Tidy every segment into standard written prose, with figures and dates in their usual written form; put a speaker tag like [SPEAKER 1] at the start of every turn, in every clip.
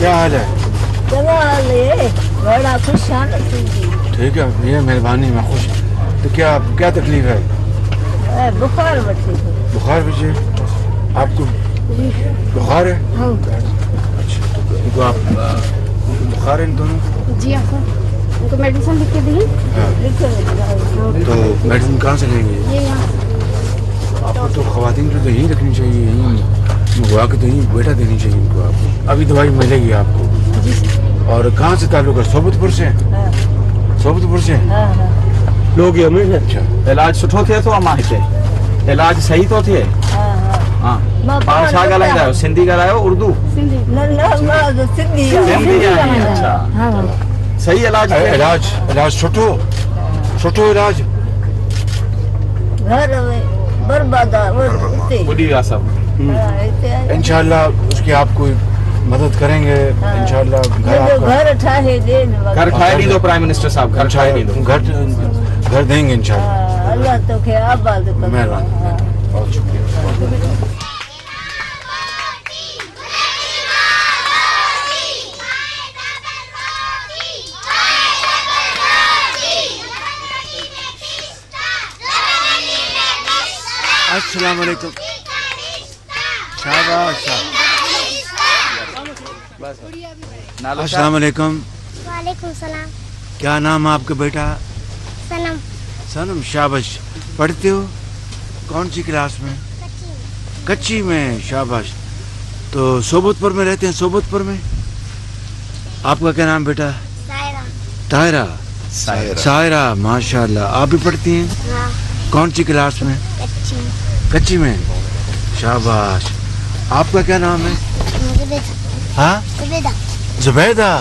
[SPEAKER 1] क्या हाल है?
[SPEAKER 2] चलो हाल बड़ा खुश
[SPEAKER 1] ठीक है, ये मेहरबानी, मैं खुश। तो क्या तकलीफ है?
[SPEAKER 2] बुखार बच्चे
[SPEAKER 1] बुखार बच्चे आपको बुखार है?
[SPEAKER 2] हाँ।
[SPEAKER 1] अच्छा, तो आप बुखार है इन दोनों?
[SPEAKER 2] जी हाँ, उनको मेडिसिन लिख के दी।
[SPEAKER 1] तो मेडिसिन कहाँ से लेंगे?
[SPEAKER 2] ये यहाँ
[SPEAKER 1] आपको तो ख़वातीन को तो यहीं रखनी चाहिए, यहीं मंगवा के तो यहीं बैठा देनी चाहिए उनको। आपको अभी दवाई मिलेगी आपको। और कहाँ से ताल्लुक है? सोबतपुर से? सोबतपुर से लोग ये हमें। अच्छा,
[SPEAKER 3] इलाज सुठो थिए थो अमां हिते? इलाज सही थो थिए? हाँ। पाण छा ॻाल्हाईंदा आहियो? सिंधी ॻाल्हायो उर्दू?
[SPEAKER 2] सिंधी सिंधी
[SPEAKER 3] सिंधी आहियो, अच्छा। सही इलाज थिए?
[SPEAKER 1] इलाज सुठो इलाज।
[SPEAKER 2] घर में बर्बाद
[SPEAKER 3] ॿुधी विया सभु।
[SPEAKER 1] इंशाल्लाह उसकी आपको मदद करेंगे इंशाल्लाह।
[SPEAKER 2] घर ठाहे दे
[SPEAKER 3] घर ठाहे ॾींदो प्राइम मिनिस्टर साहब, घर ठाहे ॾींदो।
[SPEAKER 1] घर देंगे इंशाल्लाह।
[SPEAKER 2] अल्लाह तोखे आबाद करे।
[SPEAKER 1] मेहरबानी, बहुत शुक्रिया। अस्सलाम वालेकुम। शाबाश। अस्सलाम वालेकुम।
[SPEAKER 4] वालेकुम सलाम।
[SPEAKER 1] क्या नाम है आपका बेटा?
[SPEAKER 4] सनम।
[SPEAKER 1] सनम, शाबाश। पढ़ते हो कौन सी क्लास में? कच्ची में, शाबाश। तो सोबतपुर में रहते हैं? सोबतपुर में। आपका क्या नाम बेटा? तायरा। सायरा, माशाल्लाह। आप भी पढ़ती हैं?
[SPEAKER 4] हाँ।
[SPEAKER 1] कौन सी क्लास में? कच्ची में, शाबाश। आपका क्या नाम है? हाँ, जुबैदा।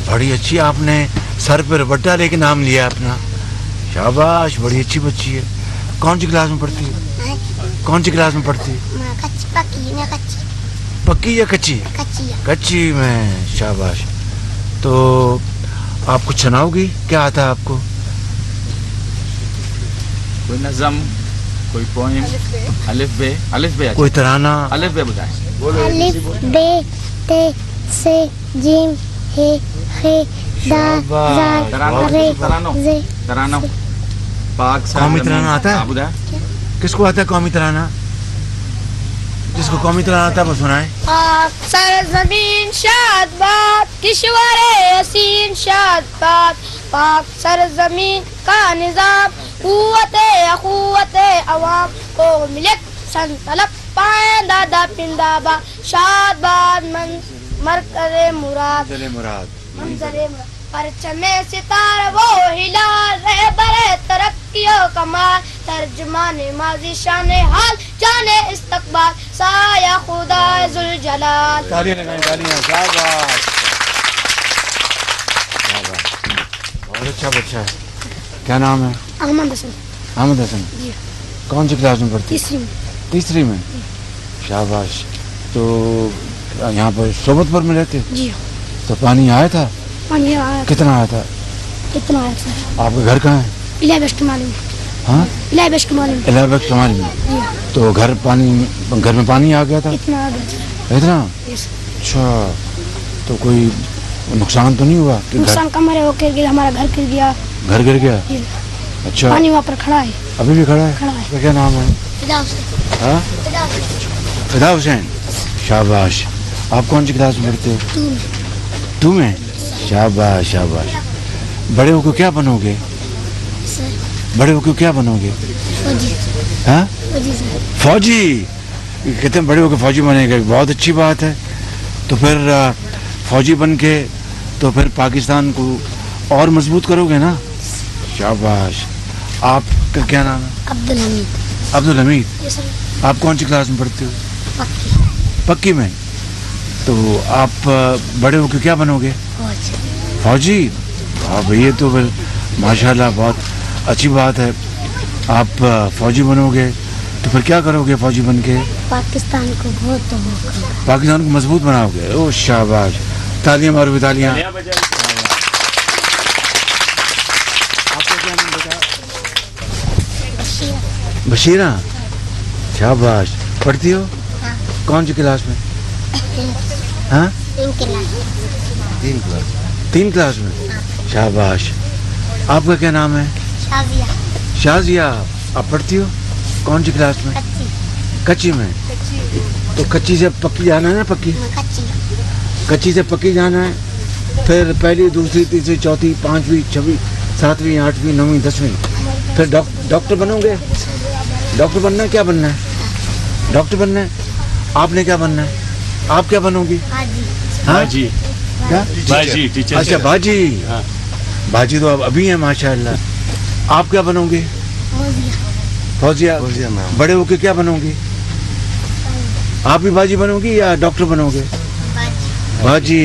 [SPEAKER 1] बड़ी अच्छी, आपने सर पर दुपट्टा लेके नाम लिया अपना, शाबाश। बड़ी अच्छी बच्ची है। कौन सी क्लास में पढ़ती है? कौन सी क्लास में पढ़ती है? पक्की या कच्ची? कच्ची में, शाबाश। तो आप कुछ सुनाओगी? क्या आता है आपको?
[SPEAKER 3] कोई नज़म, कोई पोएम? अलिफ बे
[SPEAKER 1] कोई तराना?
[SPEAKER 3] अलिफ बे ॿुधाए।
[SPEAKER 4] अलिफ बे ते से जीम हे खे दाल
[SPEAKER 1] शाबाश।
[SPEAKER 4] रे जे।
[SPEAKER 3] तरानो पाक
[SPEAKER 1] कौमी तराना आता है?
[SPEAKER 3] ॿुधाए।
[SPEAKER 1] किसको आता है कौमी तराना? जिसको कौमी तराना आता है वो सुनाए।
[SPEAKER 4] सरजमीन शादबाद किश्वरे हसीन शादबाद पाक सरजमीन का निजाम कुव्वते अवाम को मिलत सन तलब पाए दादा पिंदाबा शादबाद मरकज़े मुराद मंजरे परचमे सितारा वो हिलाल रहबरे तरक्कियों कमाल तर्जुमाने माजी शाने हाल जाने इस्तकबाल साया खुदा जुल जलाल।
[SPEAKER 1] तालियां लगाएं, तालियां। शाबाश, बहुत अच्छा बच्चा है। क्या नाम है?
[SPEAKER 4] अहमद हसन।
[SPEAKER 1] अहमद हसन। कौन सी क्लास में पढ़ती? तीसरी में, शाबाश। तो यहाँ पर सोबतपुर में रहते?
[SPEAKER 4] जी।
[SPEAKER 1] तो पानी आया था?
[SPEAKER 4] पानी आया।
[SPEAKER 1] कितना आया था?
[SPEAKER 4] कितना आया था?
[SPEAKER 1] आपका घर कहाँ है?
[SPEAKER 4] इलाहाबाद मालूम।
[SPEAKER 1] हाँ,
[SPEAKER 4] इलाहाबाद
[SPEAKER 1] कमाल में। तो घर में पानी आ गया था?
[SPEAKER 4] कितना आ गया?
[SPEAKER 1] इतना? अच्छा, तो कोई नुकसान तो नहीं हुआ?
[SPEAKER 4] नुकसान कमरे हो गिर गया, हमारा घर गिर गया।
[SPEAKER 1] घर गिर गया? अच्छा।
[SPEAKER 4] पानी वहाँ पर खड़ा है?
[SPEAKER 1] अभी भी खड़ा है?
[SPEAKER 4] खड़ा है।
[SPEAKER 1] तो क्या नाम है? हाँ, फिदा हुसैन, शाबाश। आप कौन सी क्लास में पढ़ते हो? टू में, शाबाश शाबाश। बड़े होकर क्या बनोगे? बड़े होकर क्या बनोगे? हाँ, फौजी। कहते हैं बड़े होकर फौजी बनेगा, बहुत अच्छी बात है। तो फिर फौजी बन के तो फिर पाकिस्तान को और मजबूत करोगे ना? शाबाश। आपका क्या नाम है?
[SPEAKER 4] अब्दुल हमीद।
[SPEAKER 1] अब्दुल हमीद। आप कौन सी क्लास में पढ़ते हो? पक्की में। तो आप बड़े होकर क्या बनोगे? फौजी। हाँ भाई, ये तो फिर माशाल्लाह बहुत अच्छी बात है। आप फौजी बनोगे तो फिर क्या करोगे फौजी बन के?
[SPEAKER 4] पाकिस्तान को
[SPEAKER 1] पाकिस्तान को मजबूत बनाओगे। ओ शाबाश, तालियां मारो, तालियां। आपका क्या नाम बेटा? बशीरा, शाबाश। पढ़ती हो?
[SPEAKER 4] हाँ।
[SPEAKER 1] कौन सी क्लास में? हाँ, 3 क्लास में, शाबाश। आपका क्या नाम है? शाजिया। आप पढ़ती हो कौन सी क्लास में? कच्ची में। तो कच्ची से पक्की जाना है ना? कच्ची से पक्की जाना है, फिर पहली, दूसरी, तीसरी, चौथी, 5वीं, 6वीं, 7वीं, 8वीं, 9वीं, 10वीं, फिर डॉक्टर बनोगे। डॉक्टर बनना है? क्या बनना है? डॉक्टर बनना है। आपने क्या बनना है? आप क्या बनोगी?
[SPEAKER 3] बाजी।
[SPEAKER 1] क्या?
[SPEAKER 3] बाजी, टीचर।
[SPEAKER 1] अच्छा, बाजी। बाजी तो अभी है माशाल्लाह। आप क्या बनोगे? फौजिया। बड़े होके क्या बनोगी? आप भी बाजी बनोगी या डॉक्टर बनोगे? बाजी।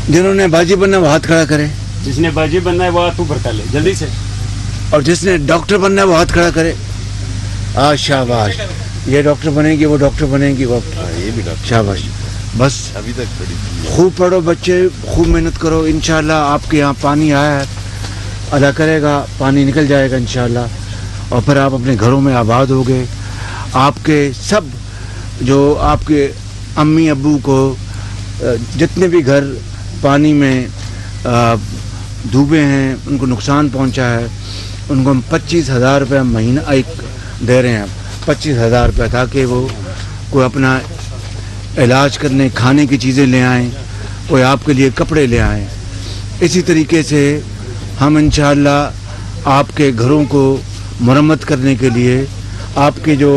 [SPEAKER 1] जिन्होंने बाजी बनना वो हाथ खड़ा करे।
[SPEAKER 3] जिसने बाजी बनना है वो हाथ ऊपर कर ले जल्दी से।
[SPEAKER 1] और जिसने डॉक्टर बनना है वो हाथ खड़ा करे। शाबाश। ये डॉक्टर बनेगी, वो डॉक्टर बनेगी, वो
[SPEAKER 5] ये भी डॉक्टर।
[SPEAKER 1] शाबाश। बस
[SPEAKER 5] अभी तक पढ़ी।
[SPEAKER 1] खूब पढ़ो बच्चे, खूब मेहनत करो। इंशाल्लाह आपके यहाँ पानी आया है, अदा करेगा, पानी निकल जाएगा इंशाल्लाह। और फिर आप अपने घरों में आबाद होगे। आपके सब जो आपके अम्मी अब्बू को जितने भी घर पानी में डूबे हैं, उनको नुकसान पहुंचा है, उनको हम 25,000 रुपये महीना एक दे रहे हैं। 25,000 रुपये, ताकि वो कोई अपना इलाज करने, खाने की चीज़ें ले आएँ, कोई आपके लिए कपड़े ले आएँ। इसी तरीके से हम इंशाअल्लाह आपके घरों को मरम्मत करने के लिए, आपके जो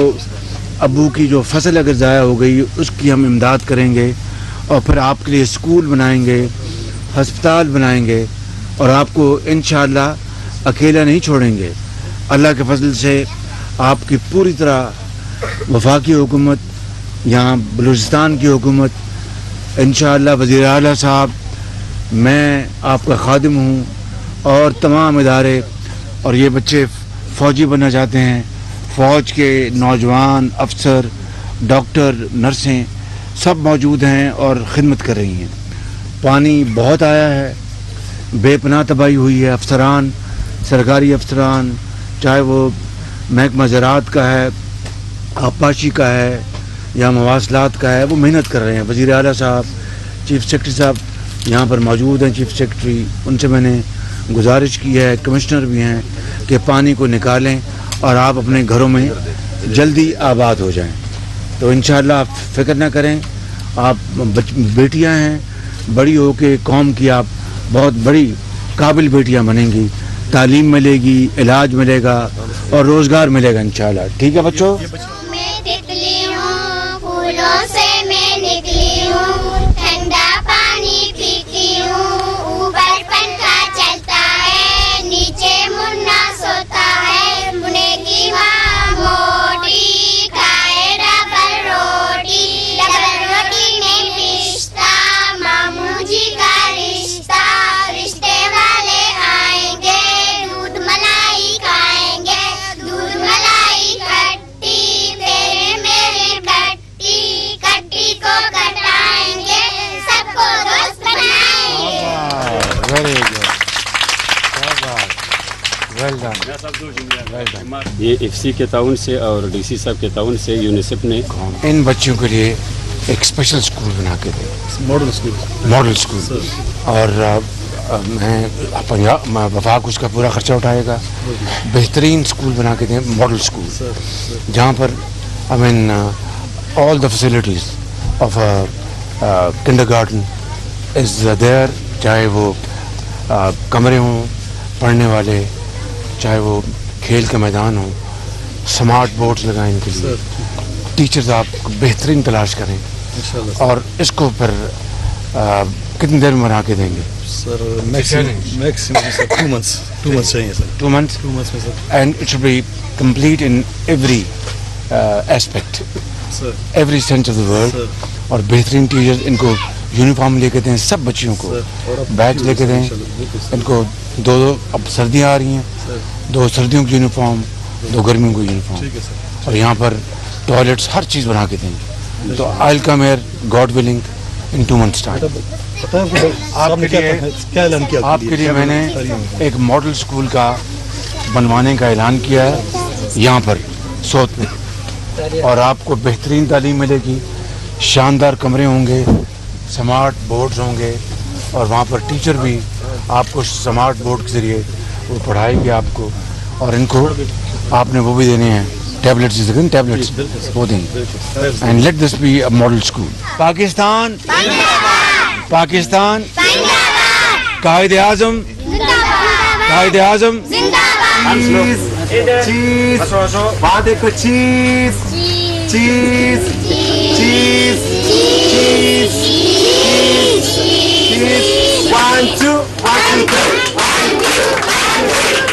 [SPEAKER 1] अब्बू की जो फसल अगर ज़ाया हो गई उसकी हम इमदाद करेंगे, और फिर आपके लिए स्कूल बनाएंगे, हस्पताल बनाएंगे, और आपको इंशाअल्लाह अकेला नहीं छोड़ेंगे। अल्लाह के फजल से आपकी पूरी तरह वफाकी हुकूमत, यहाँ बलूचिस्तान की हुकूमत, इंशाअल्लाह वज़ीर आला साहब, मैं आपका खादिम हूँ, और तमाम इदारे, और ये बच्चे फ़ौजी बनना चाहते हैं, फ़ौज के नौजवान अफसर, डॉक्टर, नर्सें सब मौजूद हैं और ख़िदमत कर रही हैं। पानी बहुत आया है, बेपनाह तबाही हुई है। अफसरान, सरकारी अफसरान, चाहे वो महकमा ज़राअत का है, आबपाशी का है, या मवासलात का है, वो मेहनत कर रहे हैं। वज़ीर आला साहब, चीफ़ सेक्रेटरी साहब यहाँ पर मौजूद हैं, चीफ़ सेक्रेटरी, उनसे मैंने गुजारिश की है, कमिश्नर भी हैं, कि पानी को निकालें और आप अपने घरों में जल्दी आबाद हो जाएं। तो इंशाअल्लाह आप फ़िक्र ना करें, आप बेटियां हैं, बड़ी हो के कौम की आप बहुत बड़ी काबिल बेटियां बनेंगी, तालीम मिलेगी, इलाज मिलेगा और रोज़गार मिलेगा इंशाअल्लाह। ठीक है बच्चों?
[SPEAKER 6] मैं तितली हूँ, फूलों से मैं निकली हूँ, ठंडा पानी पीती हूँ, ऊपर पंखा चलता है, नीचे मुन्ना सोता है, मुन्ने की माँ मोटी खाए डबल रोटी में रिश्ता, मामू जी का रिश्ता, रिश्ते वाले आएंगे, दूध मलाई खाएंगे, दूध मलाई खट्टी, तेरे मेरे खट्टी, खट्टी को कटाएंगे, सबको दोस्त बनाएंगे।
[SPEAKER 1] Very good, well done.
[SPEAKER 7] ये एफसी के ताउन से और डीसी साहब के ताउन से यूनिसेफ ने
[SPEAKER 1] इन बच्चों के लिए एक स्पेशल स्कूल बना के दें, मॉडल स्कूल। और मैं वफाक उसका पूरा खर्चा उठाएगा। बेहतरीन स्कूल बना के दें, मॉडल स्कूल, जहाँ पर I mean all the facilities of kindergarten is there, चाहे वो कमरे हों पढ़ने वाले, चाहे वो खेल का मैदान हो, स्मार्ट बोर्ड्स लगाएं इनके लिए, टीचर्स आप बेहतरीन तलाश करें, और इसको फिर कितनी देर में बना के देंगे?
[SPEAKER 5] सर मैक्सिमम सर 2 months चाहिए सर।
[SPEAKER 1] 2 months?
[SPEAKER 5] 2 months में sir.
[SPEAKER 1] And it should be complete in every aspect, every sense of the world. और बेहतरीन टीचर्स, इनको यूनिफॉर्म लेके दें सब बच्चियों को, बैच लेके दें इनको। 2 अब सर्दियाँ आ रही हैं, 2 सर्दियों की यूनिफॉर्म, 2 गर्मियों की यूनिफॉर्म, और यहाँ पर टॉयलेट्स हर चीज़ बना के देंगे। तो I will come here God willing in 2 months time. आपके लिए मैंने एक मॉडल स्कूल का बनवाने का ऐलान किया है यहाँ पर सोत में, और आपको बेहतरीन तालीम मिलेगी, शानदार कमरे होंगे, स्मार्ट बोर्ड्स होंगे और वहाँ पर टीचर भी आपको स्मार्ट बोर्ड के ज़रिए वो पढ़ाएंगे आपको, और इनको आपने वो भी देने हैं टैबलेट्स, जिसे टैबलेट्स वो देंगे। And let this be a model school. Pakistan Pakistan कायदे आज़म कायदे आज़म
[SPEAKER 3] चीज वहाँ देखो, चीज चीज चीज चीज चीज 1 2 1 2 3